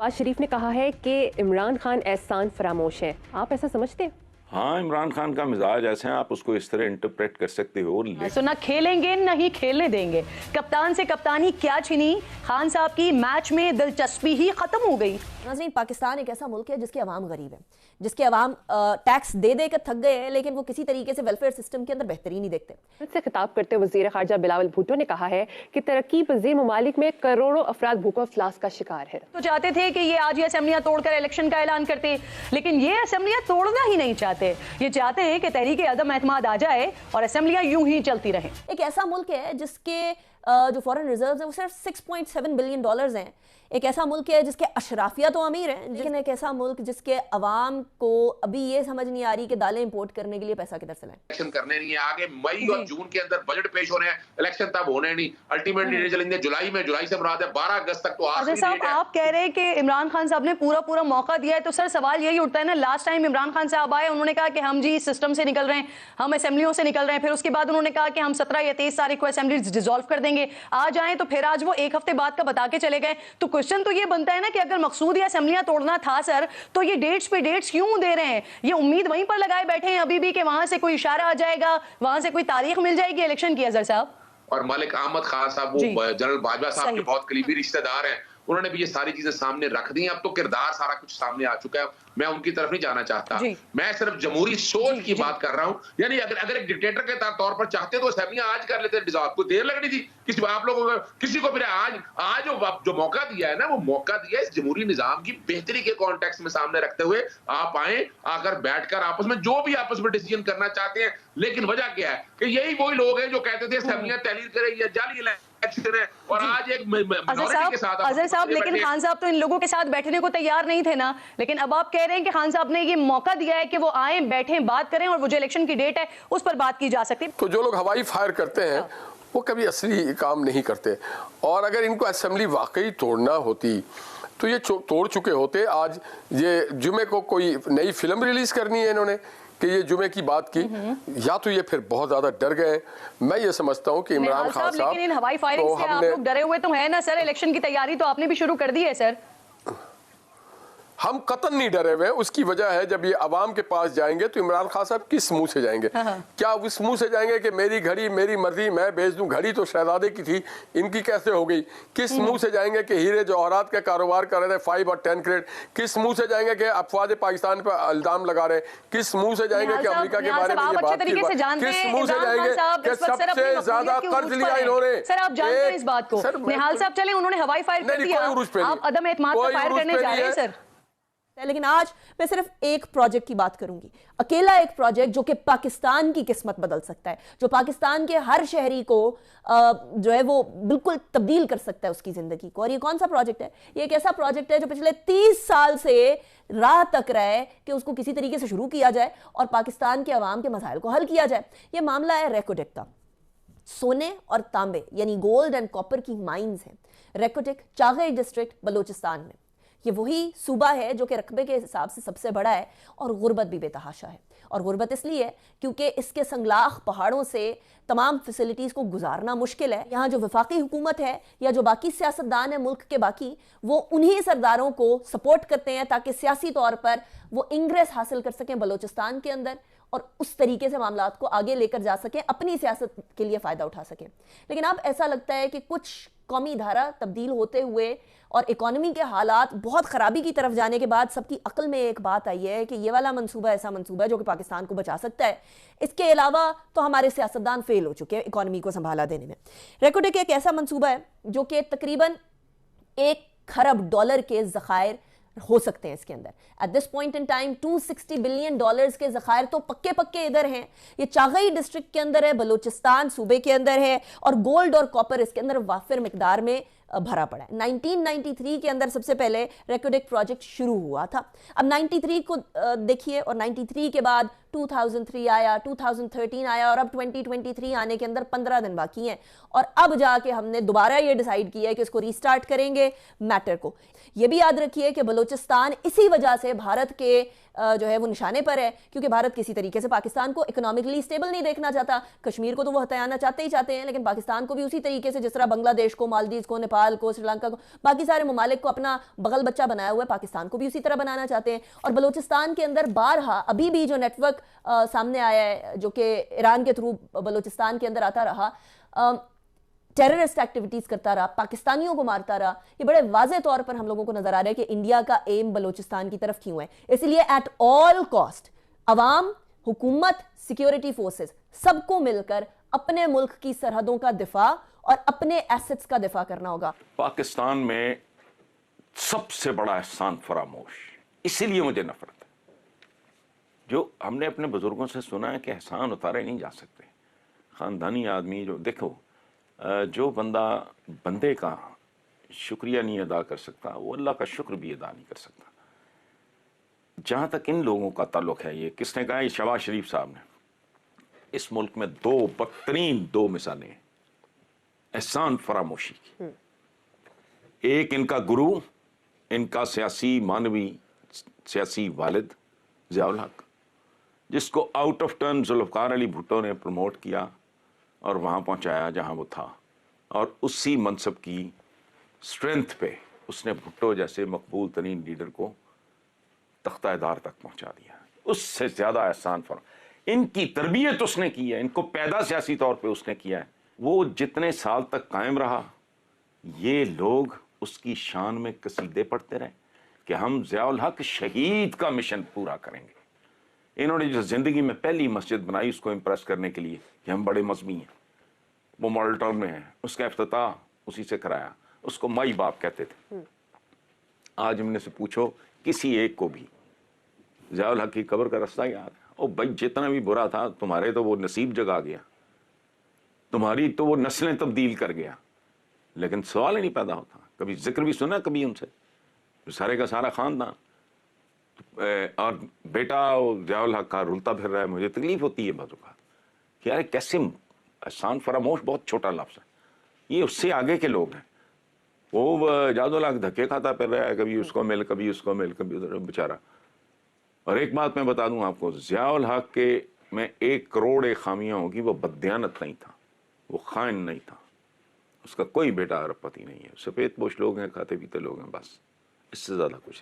नवाज शरीफ ने कहा है कि इमरान खान एहसान फरामोश है, आप ऐसा समझते हैं? हाँ, इमरान खान का मिजाज ऐसे हैं, आप उसको इस तरह इंटरप्रेट कर सकते हो। तो ना खेलेंगे ना ही खेलने देंगे। कप्तान से कप्तानी क्या छिनी, खान साहब की मैच में दिलचस्पी ही खत्म हो गई। नाज़रीन, पाकिस्तान एक ऐसा मुल्क है जिसके अवाम गरीब है, जिसके अवाम टैक्स दे दे कर थक गए हैं, लेकिन वो किसी तरीके से वेलफेयर सिस्टम के अंदर बेहतरी नहीं देखते। से खिताब करते हुए वज़ीर ख़ारजा बिलावल भुट्टो ने कहा है कि तरक्की पज़ीर ममालिक में करोड़ों अफराद भूख और अफलास का शिकार है। तो चाहते थे कि ये आज ये असेंबलियां तोड़कर इलेक्शन का ऐलान करते, लेकिन ये असेंबलियां तोड़ना ही नहीं चाहते। ये चाहते हैं कि तहरीक अदम एतमाद आ जाए और असेंबलियां यूं ही चलती रहें। एक ऐसा मुल्क है जिसके जो फॉरेन रिजर्व्स हैं वो सिर्फ 6.7 बिलियन डॉलर्स हैं। एक ऐसा मुल्क है जिसके अशराफिया तो अमीर हैं, लेकिन एक ऐसा मुल्क जिसके अवाम को अभी ये समझ नहीं आ रही कि दालें इंपोर्ट करने के लिए पैसा किधर से लाएं। इलेक्शन करने नहीं है, आगे मई और जून के अंदर बजट पेश हो रहे हैं, इलेक्शन तब होने नहीं, अल्टीमेटली चलेंगे जुलाई में, जुलाई से मुराद है 12 अगस्त तक तो आखिरी डेट है। आप कह रहे हैं कि इमरान खान साहब ने पूरा मौका दिया है, तो सर सवाल यही उठता है ना, लास्ट टाइम इमरान खान साहब आए, उन्होंने कहा कि हम जी सिस्टम से निकल रहे हैं, हम असेंबलियों से निकल रहे हैं, फिर उसके बाद उन्होंने कहा कि हम 17 या 23 तारीख को असेंबली डिसॉल्व कर देंगे। आज आए तो फिर आज वो एक हफ्ते बाद का बता के चले गए। तो क्वेश्चन तो ये बनता है ना कि अगर मकसूद या असेंबलियां तोड़ना था सर, तो ये डेट्स पे डेट्स क्यों दे रहे हैं? ये उम्मीद वहीं पर लगाए बैठे हैं अभी भी कि वहां से कोई इशारा आ जाएगा, वहां से कोई तारीख मिल जाएगी इलेक्शन की। अजहर साहब और मलिक अहमद खान साहब वो जनरल बाजवा साहब के बहुत करीबी रिश्तेदार हैं, उन्होंने भी ये सारी चीजें सामने रख दी। अब तो किरदार सारा कुछ सामने आ चुका है, मैं उनकी तरफ नहीं जाना चाहता, मैं सिर्फ जमहूरी सोच की बात कर रहा हूँ। यानी अगर एक डिक्टेटर के तौर पर चाहते तो असेंबलियां आज कर लेते, डिसॉल्व को देर लगनी थी किसी आप लोगों को, किसी को फिर आज जो मौका दिया है ना, वो मौका दिया इस जमहूरी निजाम की बेहतरी के कॉन्टेक्स्ट में सामने रखते हुए। आप आए, आकर बैठकर आपस में जो भी आपस में डिसीजन करना चाहते हैं, लेकिन वजह क्या है कि यही वही लोग हैं जो कहते थे असेंबलियां तहलील करें या जाली इलेक्शन है, और आज एक मिनॉरिटी के साथ अजहर साहब, लेकिन खान साहब तो इन लोगों के साथ बैठने को तैयार नहीं थे ना। लेकिन अब आप कह रहे हैं कि खान साहब ने ये मौका दिया है कि वो आए, बैठें, बात करें, और वो जो इलेक्शन की डेट है उस पर बात की जा सकती है। तो जो लोग हवाई फायर करते हैं वो कभी असली काम नहीं करते, और अगर इनको असेंबली वाकई तोड़ना होती तो ये तोड़ चुके होते। आज ये जुमे को कोई नई फिल्म रिलीज करनी है इन्होंने कि ये जुमे की बात की, या तो ये फिर बहुत ज्यादा डर गए। मैं ये समझता हूँ कि इमरान खान साहब, लेकिन इन हवाई फायरिंग से आप लोग डरे हुए तो है ना सर? इलेक्शन की तैयारी तो आपने भी शुरू कर दी है सर। हम कतन नहीं डरे हुए। उसकी वजह है जब ये अवाम के पास जाएंगे तो इमरान खान साहब किस मुंह से जाएंगे? क्या उस मुंह से जाएंगे कि मेरी घड़ी मेरी मर्जी, मैं बेच दूं? घड़ी तो शहजादे की थी, इनकी कैसे हो गई? किस मुंह से जाएंगे कि हीरे जवाहरात का कारोबार कर रहे थे 5 और 10 कैरेट? किस मुंह से जाएंगे कि अफवाज पाकिस्तान पर इल्जाम लगा रहे? किस मुंह से जाएंगे कि अमेरिका के बारे में ये बात की? किस मुंह से जाएंगे कि सबसे ज्यादा कर्ज लिया इन्होंने? सर आप जानते हैं इस बात को? निहाल साहब चले, उन्होंने हवाई फायर कर दिया, आप अदम एतमाद का फायर करने जा रहे हैं सर। लेकिन आज मैं सिर्फ एक प्रोजेक्ट की बात करूंगी, अकेला एक प्रोजेक्ट जो कि पाकिस्तान की किस्मत बदल सकता है, जो पाकिस्तान के हर शहरी को जो है वो बिल्कुल तब्दील कर सकता है उसकी जिंदगी को। और ये कौन सा प्रोजेक्ट है? ये एक ऐसा प्रोजेक्ट है जो पिछले 30 साल से राह तक रहा है कि उसको किसी तरीके से शुरू किया जाए और पाकिस्तान के अवाम के मसाइल को हल किया जाए। ये मामला है रेकोटेक का। सोने और तांबे यानी गोल्ड एंड कॉपर की माइंस हैं रेकोटेक, चागई डिस्ट्रिक्ट, बलूचिस्तान में। ये वही सूबा है जो कि रकबे के हिसाब से सबसे बड़ा है, और गुर्बत भी बेतहाशा है। और गुर्बत इसलिए क्योंकि इसके संगलाख पहाड़ों से तमाम फैसिलिटीज़ को गुजारना मुश्किल है। यहाँ जो वफाकी हुकूमत है या जो बाकी सियासतदान है मुल्क के बाकी, वो उन्हीं सरदारों को सपोर्ट करते हैं ताकि सियासी तौर पर वो इंग्रेस हासिल कर सकें बलूचिस्तान के अंदर, और उस तरीके से मामलात को आगे लेकर जा सकें, अपनी सियासत के लिए फ़ायदा उठा सकें। लेकिन अब ऐसा लगता है कि कुछ कौमी धारा तब्दील होते हुए और इकोनॉमी के हालात बहुत ख़राबी की तरफ जाने के बाद सबकी अक्ल में एक बात आई है कि ये वाला मंसूबा ऐसा मंसूबा है जो कि पाकिस्तान को बचा सकता है। इसके अलावा तो हमारे सियासतदान फेल हो चुके हैं इकोनॉमी को संभाला देने में। रेकोटेक एक ऐसा मंसूबा है जो कि तकरीबन $1 खरब के ज़खायर हो सकते हैं इसके अंदर। At this point in time $260 billion के ज़खायर तो पक्के पक्के इधर हैं। ये चागई डिस्ट्रिक्ट के अंदर है, बलूचिस्तान सूबे के अंदर है, और गोल्ड और कॉपर इसके अंदर वाफिर मिकदार में भरा पड़ा है। 1993 के अंदर सबसे पहले रेकोटेक प्रोजेक्ट शुरू हुआ था। अब 93 को देखिए, और 93 के बाद 2003 آیا, 2013 آیا, اور اب 2023 آنے کے اندر 15 دن باقی ہیں, اور اب جا کے ہم نے دوبارہ یہ ڈیسائیڈ کیا ہے کہ اس کو ریسٹارٹ کریں گے میٹر کو. یہ بھی یاد رکھیے کہ بلوچستان اسی وجہ سے بھارت کے جو ہے وہ نشانے پر ہے, کیونکہ بھارت کسی طریقے سے پاکستان کو اکنامکلی سٹیبل نہیں دیکھنا چاہتا. کشمیر کو تو وہ ہتھیانا چاہتے ہی چاہتے ہیں, لیکن پاکستان کو بھی اسی طریقے سے جس طرح بنگلہ دیش کو, مالدیوز کو, نیپال کو, سری لنکا کو, باقی سارے ممالک کو اپنا بغل بچہ بنایا ہوا ہے, پاکستان کو بھی اسی طرح بنانا چاہتے ہیں. اور بلوچستان کے اندر بارہا ابھی بھی جو نیٹ ورک سامنے آیا ہے جو کہ ایران کے تھرو بلوچستان کے اندر آتا رہا, ٹیررسٹ ایکٹیویٹیز کرتا رہا, پاکستانیوں کو مارتا رہا, یہ بڑے واضح طور پر ہم لوگوں کو نظر آ رہا ہے کہ انڈیا کا ایم بلوچستان کی طرف کیوں ہے. اس لیے ایٹ آل کاسٹ عوام, حکومت, سیکیورٹی فورسز سب کو مل کر اپنے ملک کی سرحدوں کا دفاع اور اپنے ایسٹس کا دفاع کرنا ہوگا. پاکستان میں سب سے بڑا احسان فراموش, اسی لیے مجھے نفرت ہے. جو ہم نے اپنے بزرگوں سے سنا ہے کہ احسان اتارے نہیں جا سکتے. خاندانی آدمی جو دیکھو, جو بندہ بندے کا شکریہ نہیں ادا کر سکتا وہ اللہ کا شکر بھی ادا نہیں کر سکتا. جہاں تک ان لوگوں کا تعلق ہے, یہ کس نے کہا, یہ شہباز شریف صاحب نے. اس ملک میں بدترین دو مثالیں ہیں احسان فراموشی کی. ایک ان کا گرو, ان کا سیاسی مانوی سیاسی والد ضیاء الحق, جس کو out of turn Zulfiqar Ali Bhutto نے پروموٹ کیا اور وہاں پہنچایا جہاں وہ تھا, اور اسی منصب کی سٹرینتھ پہ اس نے بھٹو جیسے مقبول ترین لیڈر کو تختہ دار تک پہنچا دیا. اس سے زیادہ احسان ان کی تربیت اس نے کی ہے, ان کو پیدا سیاسی طور پہ اس نے کیا ہے. وہ جتنے سال تک قائم رہا, یہ لوگ اس کی شان میں قصیدے پڑھتے رہے کہ ہم ضیاء الحق شہید کا مشن پورا کریں گے. انہوں نے جو زندگی میں پہلی مسجد بنائی اس کو امپریس کرنے کے لیے کہ ہم بڑے مذہبی ہیں, وہ ماڈل ٹاؤن میں ہے, اس کا افتتاح اسی سے کرایا. اس کو مائی باپ کہتے تھے. آج ہم نے سے پوچھو کسی ایک کو بھی ضیاء الحق کی قبر کا راستہ یاد ہے؟ او بھائی جتنا بھی برا تھا تمہارے تو وہ نصیب جگا گیا, تمہاری تو وہ نسلیں تبدیل کر گیا, لیکن سوال ہی نہیں پیدا ہوتا. کبھی ذکر بھی سنا کبھی ان سے, سارے کا سارا خاندان اور بیٹا ضیاء الحق کا رلتا پھر رہا ہے. مجھے تکلیف ہوتی ہے بعض اوقات کہ یار کیسے احسان فراموش بہت چھوٹا لفظ ہے, یہ اس سے آگے کے لوگ ہیں. وہ ضیاء الحق دھکے کھاتا پھر رہا ہے, کبھی اس کو مل کبھی اس کو مل کبھی ادھر بیچارہ. اور ایک بات میں بتا دوں آپ کو, ضیاء الحق کے میں 1 کروڑ ایک خامیاں ہوگی, وہ بددیانت نہیں تھا, وہ خائن نہیں تھا, اس کا کوئی بیٹا ارب پتی نہیں ہے. سفید پوش لوگ ہیں, کھاتے پیتے لوگ ہیں, بس اس سے زیادہ کچھ نہیں.